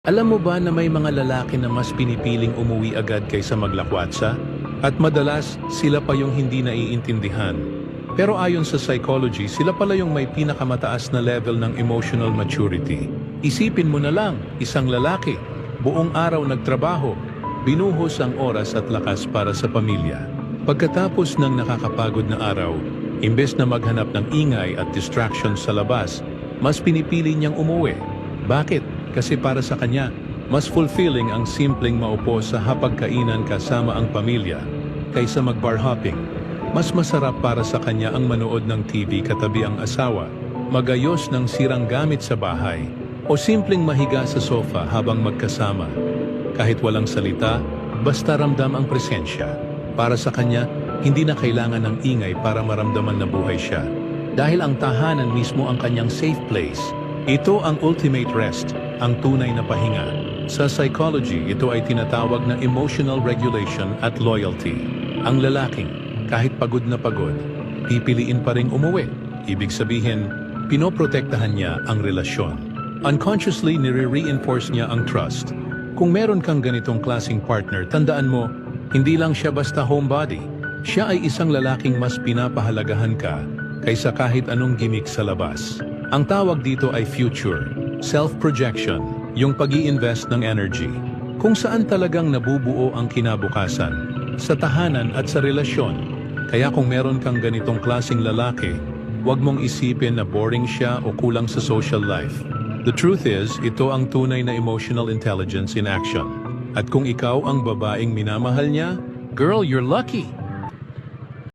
Alam mo ba na may mga lalaki na mas pinipiling umuwi agad kaysa maglakwatsa? At madalas, sila pa yung hindi naiintindihan. Pero ayon sa psychology, sila pala yung may pinakamataas na level ng emotional maturity. Isipin mo na lang, isang lalaki, buong araw nagtrabaho, binuhos ang oras at lakas para sa pamilya. Pagkatapos ng nakakapagod na araw, imbes na maghanap ng ingay at distraction sa labas, mas pinipili niyang umuwi. Bakit? Kasi para sa kanya, mas fulfilling ang simpleng maupo sa hapagkainan kasama ang pamilya kaysa mag-bar hopping. Mas masarap para sa kanya ang manood ng TV katabi ang asawa, magayos ng sirang gamit sa bahay, o simpleng mahiga sa sofa habang magkasama. Kahit walang salita, basta ramdam ang presensya. Para sa kanya, hindi na kailangan ng ingay para maramdaman na buhay siya. Dahil ang tahanan mismo ang kanyang safe place. Ito ang ultimate rest, ang tunay na pahinga. Sa psychology, ito ay tinatawag na emotional regulation at loyalty. Ang lalaking, kahit pagod na pagod, pipiliin pa ring umuwi. Ibig sabihin, pinoprotektahan niya ang relasyon. Unconsciously, nire-reinforce niya ang trust. Kung meron kang ganitong klaseng partner, tandaan mo, hindi lang siya basta homebody. Siya ay isang lalaking mas pinapahalagahan ka kaysa kahit anong gimmick sa labas. Ang tawag dito ay future, self-projection, yung pag-i-invest ng energy. Kung saan talagang nabubuo ang kinabukasan, sa tahanan at sa relasyon. Kaya kung meron kang ganitong klaseng lalaki, huwag mong isipin na boring siya o kulang sa social life. The truth is, ito ang tunay na emotional intelligence in action. At kung ikaw ang babaeng minamahal niya, girl, you're lucky!